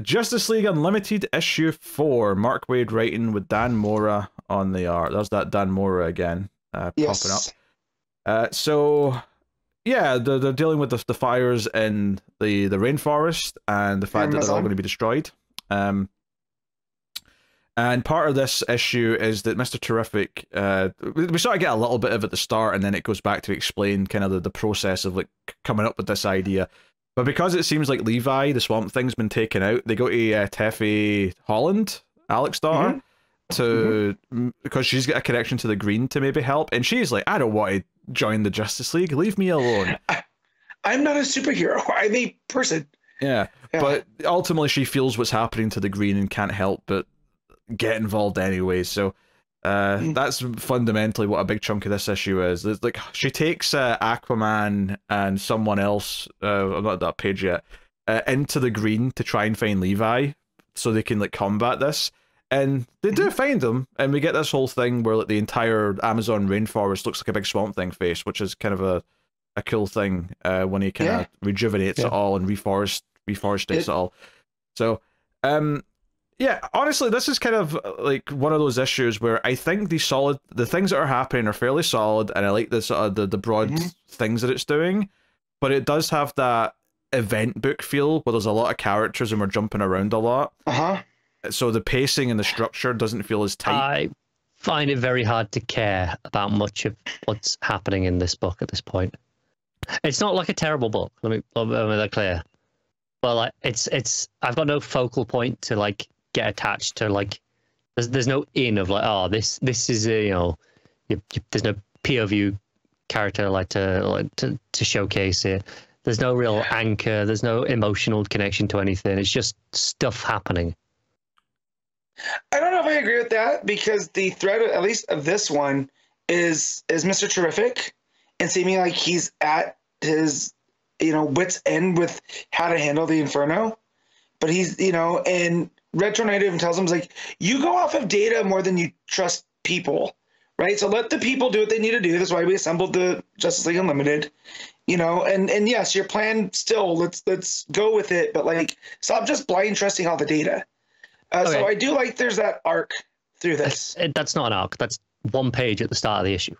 Justice League Unlimited issue 4. Mark Waid writing with Dan Mora on the art. There's that Dan Mora again popping up. So yeah, they're dealing with the fires in the rainforest and the fact that they're all going to be destroyed. And part of this issue is that Mr. Terrific, we sort of get a little bit of it at the start, and then it goes back to explain kind of the process of like coming up with this idea. But because it seems like Levi, the Swamp Thing's been taken out, they go to Teffy Holland, Alec's daughter, because she's got a connection to the Green to maybe help. And she's like, I don't want to join the Justice League. Leave me alone. I'm not a superhero. I'm a person. Yeah, but ultimately she feels what's happening to the Green and can't help but get involved anyway. So that's fundamentally what a big chunk of this issue is. It's like she takes Aquaman and someone else, I'm not at that page yet, into the Green to try and find Levi so they can like combat this. And they do find them, and we get this whole thing where like the entire Amazon rainforest looks like a big Swamp Thing face, which is kind of a cool thing when he kind of rejuvenates it all and reforestates it all. So yeah, honestly, this is kind of like one of those issues where I think the things that are happening are fairly solid, and I like the sort of the broad things that it's doing, but it does have that event book feel where there's a lot of characters and we're jumping around a lot. So the pacing and the structure doesn't feel as tight. I find it very hard to care about much of what's happening in this book at this point. It's not like a terrible book. Let me make that clear. But like, I've got no focal point to like get attached to. Like, there's no in of like, oh, this is a, there's no POV character like to showcase it. There's no real anchor. There's no emotional connection to anything. It's just stuff happening. I don't know if I agree with that, because the thread, at least of this one, is Mr. Terrific, and seeming like he's at his, wit's end with how to handle the Inferno. But he's, and Red Tornado even tells him, like, you go off of data more than you trust people, right? So let the people do what they need to do. That's why we assembled the Justice League Unlimited, and yes, your plan still, let's go with it, but like, stop just blind trusting all the data. So I do like there's that arc through this. That's not an arc. That's one page at the start of the issue.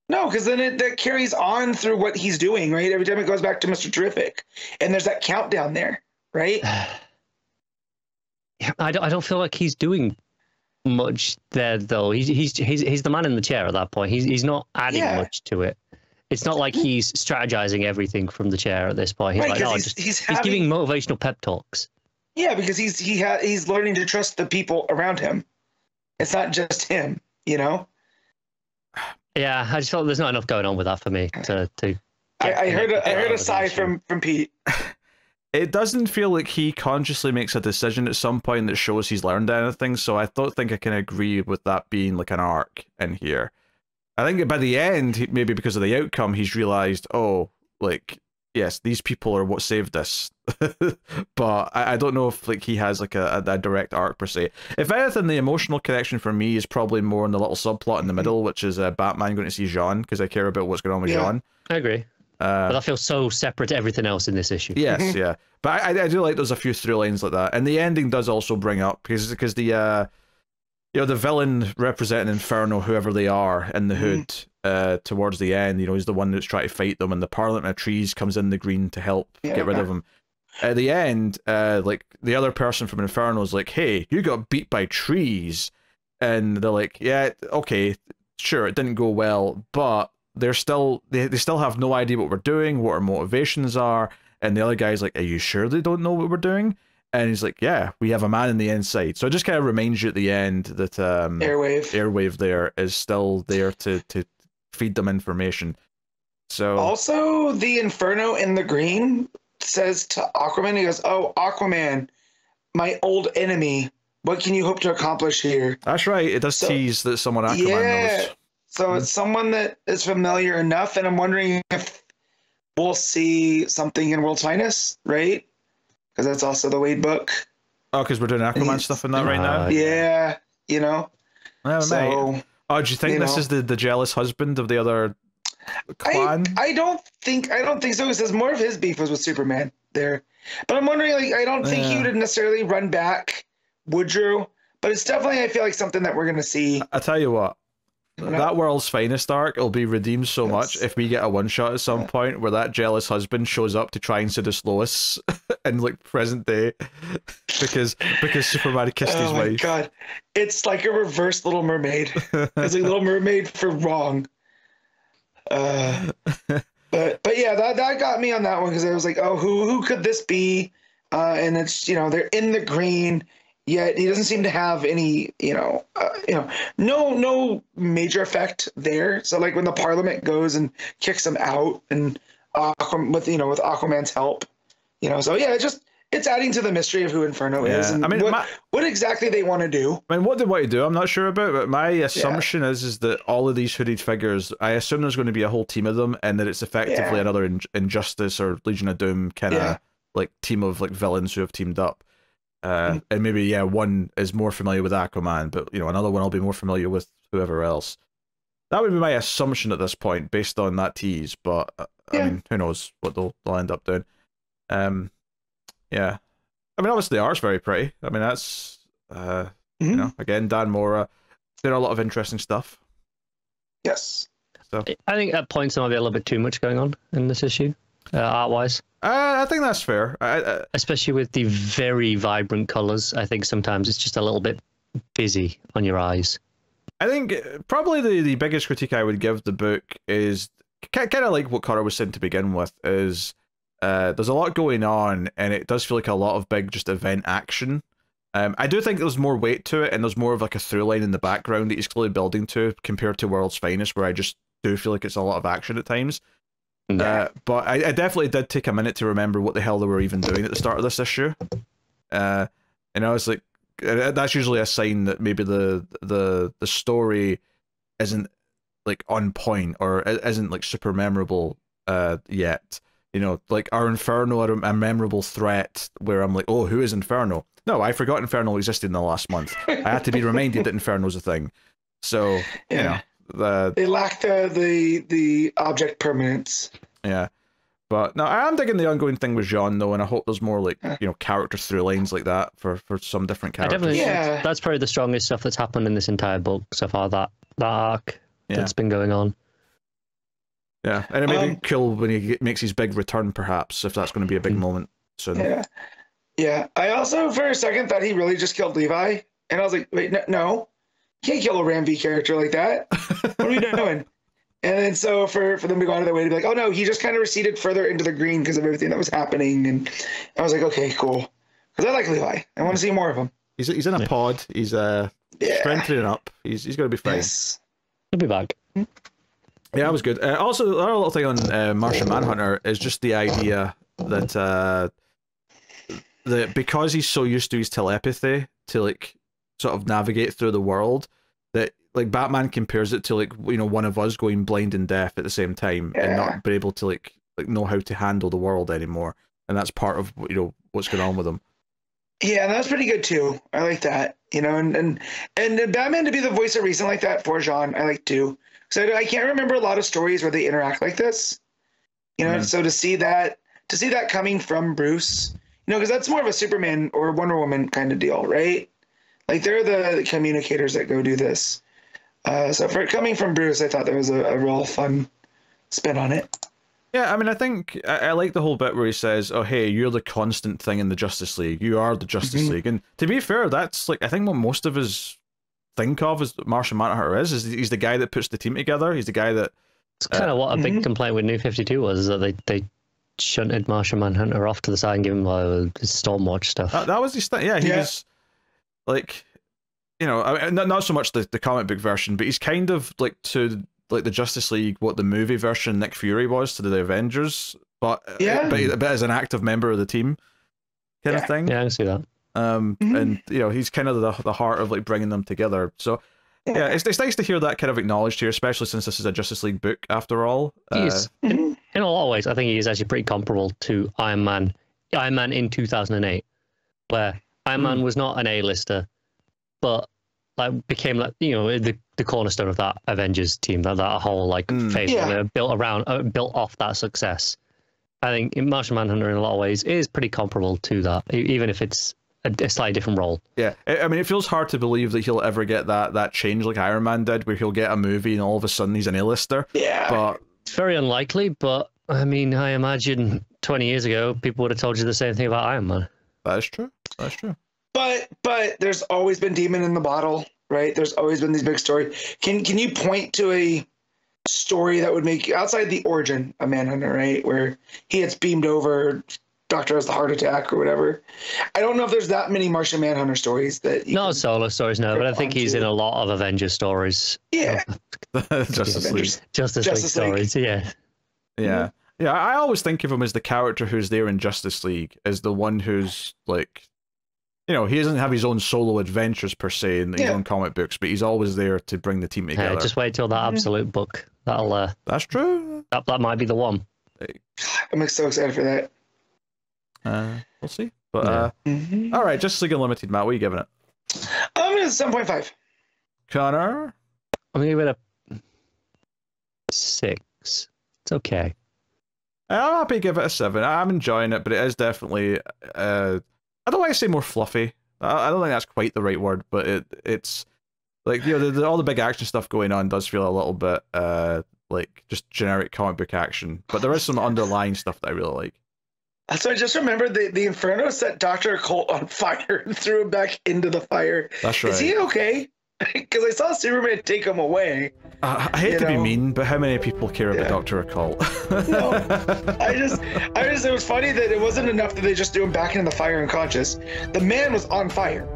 No, because then that carries on through what he's doing, right? Every time it goes back to Mr. Terrific, and there's that countdown there, right? I don't feel like he's doing much there though. He's the man in the chair at that point. He's not adding much to it. It's not like he's strategizing everything from the chair at this point. He's he's giving motivational pep talks. Yeah, because he's learning to trust the people around him. It's not just him, Yeah, I just felt there's not enough going on with that for me to. I heard a sigh from Pete. It doesn't feel like he consciously makes a decision at some point that shows he's learned anything, so I don't think I can agree with that being like an arc in here. I think by the end, maybe because of the outcome, he's realized, oh, like, yes, these people are what saved us. But I don't know if like he has like a direct arc per se. If anything, the emotional connection for me is probably more in the little subplot in the middle, which is Batman going to see Jean, because I care about what's going on with Jean. I agree. But that feels so separate to everything else in this issue. Yes, yeah. But I do like there's a few through lines like that. And the ending does also bring up, because the the villain representing Inferno, whoever they are, in the hood, towards the end, he's the one that's trying to fight them, and the Parliament of Trees comes in the Green to help get rid of him. At the end, like, the other person from Inferno is like, hey, you got beat by trees. And they're like, yeah, okay, sure, it didn't go well, but they still have no idea what we're doing, what our motivations are. And the other guy's like, are you sure they don't know what we're doing? And he's like, yeah, we have a man in the inside. So it just kind of reminds you at the end that Airwave there is still there to feed them information. So also, the Inferno in the Green says to Aquaman, he goes, oh, Aquaman, my old enemy, what can you hope to accomplish here? That's right. It does tease that someone Aquaman knows. So it's someone that is familiar enough, and I'm wondering if we'll see something in World's Finest, right? Because that's also the WAID book. Oh, because we're doing Aquaman stuff in that right now? Yeah, Oh, so, oh, do you think this is the jealous husband of the other clan? I don't think so. It says more of his beef was with Superman. there. But I'm wondering, like, I don't think he would necessarily run back Woodrow, but it's definitely, I feel like, something that we're going to see. I tell you what, that World's Finest arc will be redeemed so much if we get a one-shot at some point where that jealous husband shows up to try and seduce Lois in, like, present day because Superman kissed his wife. Oh my god. It's like a reverse Little Mermaid. It's like Little Mermaid for wrong. But yeah, that got me on that one because I was like, oh, who could this be? And it's, they're in the green. Yet he doesn't seem to have any, no major effect there. So like when the Parliament goes and kicks him out, and with Aquaman's help, so yeah, it's adding to the mystery of who Inferno is, and what exactly they want to do. I mean, what they want to do, I'm not sure about, but my assumption is that all of these hooded figures, I assume there's going to be a whole team of them, and that it's effectively another Injustice or Legion of Doom kind of like team of like villains who have teamed up. And maybe one is more familiar with Aquaman, but another one will be more familiar with whoever else. That would be my assumption at this point based on that tease, but I mean, who knows what they'll end up doing. I mean, obviously the art's very pretty. I mean, that's again, Dan Mora doing a lot of interesting stuff. Yes. So I think at points there might be a little bit too much going on in this issue, art-wise. I think that's fair. Especially with the very vibrant colors, I think sometimes it's just a little bit busy on your eyes. I think probably the biggest critique I would give the book is kind of like what Connor was saying to begin with, is there's a lot going on, and it does feel like a lot of big just event action. I do think there's more weight to it, and there's more of like a through line in the background that he's clearly building to compared to World's Finest, where I just do feel like it's a lot of action at times. But I definitely did take a minute to remember what the hell they were even doing at the start of this issue. And I was like, that's usually a sign that maybe the story isn't like on point or isn't like super memorable yet. Like our Inferno are a memorable threat where I'm like, oh, who is Inferno? No, I forgot Inferno existed in the last month. I had to be reminded that Inferno's a thing. So they lack the object permanence. Yeah, but no, I am digging the ongoing thing with Jean though, and I hope there's more like character through lines like that for some different characters. That's probably the strongest stuff that's happened in this entire book so far. That arc that's been going on. Yeah, and it may be cool when he makes his big return, perhaps, if that's going to be a big moment soon. Yeah. I also for a second thought he really just killed Levi, and I was like, wait, no. You can't kill a Ram V character like that. What are we doing? And then so for them to go out of their way to be like, oh no, he just kind of receded further into the green because of everything that was happening. And I was like, okay, cool. Because I like Levi. I want to see more of him. He's in a pod. He's strengthening up. He's going to be fine. Yes. He'll be back. Yeah, that was good. Also, the other little thing on Martian Manhunter is just the idea that because he's so used to his telepathy to like sort of navigate through the world, that like Batman compares it to like one of us going blind and deaf at the same time and not be able to like know how to handle the world anymore, and that's part of what's going on with him. Yeah, that's pretty good too. I like that. And Batman to be the voice of reason like that for Jean, I like too. So I can't remember a lot of stories where they interact like this. So to see that coming from Bruce, because that's more of a Superman or Wonder Woman kind of deal, right? Like they're the communicators that go do this. So for it coming from Bruce, I thought that was a real fun spin on it. Yeah, I mean, I think I like the whole bit where he says, "Oh, hey, you're the constant thing in the Justice League. You are the Justice League." And to be fair, that's like I think what most of us think of as Martian Manhunter is he's the guy that puts the team together. He's the guy that. It's kind of what a big complaint with New 52 was, that they shunted Martian Manhunter off to the side and gave him Stormwatch stuff. That was his thing. Yeah, he was like, I mean, not so much the comic book version, but he's kind of like to like the Justice League what the movie version Nick Fury was to the Avengers, but as an active member of the team kind of thing. Yeah, I can see that. And he's kind of the heart of like bringing them together. So yeah, it's nice to hear that kind of acknowledged here, especially since this is a Justice League book after all. He is. In a lot of ways, I think he is actually pretty comparable to Iron Man in 2008, where Iron Man was not an A-lister, but like became like the cornerstone of that Avengers team, that whole like phase built off that success. I think Martian Manhunter in a lot of ways is pretty comparable to that, even if it's a slightly different role. Yeah, I mean, it feels hard to believe that he'll ever get that change like Iron Man did, where he'll get a movie and all of a sudden he's an A-lister. Yeah. But it's very unlikely, but I mean, I imagine 20 years ago, people would have told you the same thing about Iron Man. That is true. That's true. But there's always been Demon in the Bottle, right? There's always been these big stories. Can you point to a story that would make you, outside the origin of Manhunter, right, where he gets beamed over, Doctor has the heart attack or whatever? I don't know if there's that many Martian Manhunter stories that you not solo stories, no, but I think he's in a lot of Avengers stories. Yeah. Justice League. Justice League stories, yeah. Yeah. Yeah, I always think of him as the character who's there in Justice League, as the one who's like, you know, he doesn't have his own solo adventures per se in his own comic books, but he's always there to bring the team together. Just wait till that Absolute book. That'll. That's true. That might be the one. I'm so excited for that. We'll see. But all right, Justice League Unlimited, Matt, what are you giving it? I'm gonna 7.5. Connor? I'm gonna give it a 6. It's okay. I'm happy to give it a 7. I'm enjoying it, but it is definitely I don't want to say more fluffy. I don't think that's quite the right word, but it's like, you know, all the big action stuff going on does feel a little bit like just generic comic book action, but there is some underlying stuff that I really like. So I just remembered the Inferno set Dr. Occult on fire and threw him back into the fire. That's right. Is he okay? Because I saw Superman take him away. I hate to be mean, but how many people care about Dr. Occult? No, I just, it was funny that it wasn't enough that they just threw him back into the fire unconscious. The man was on fire.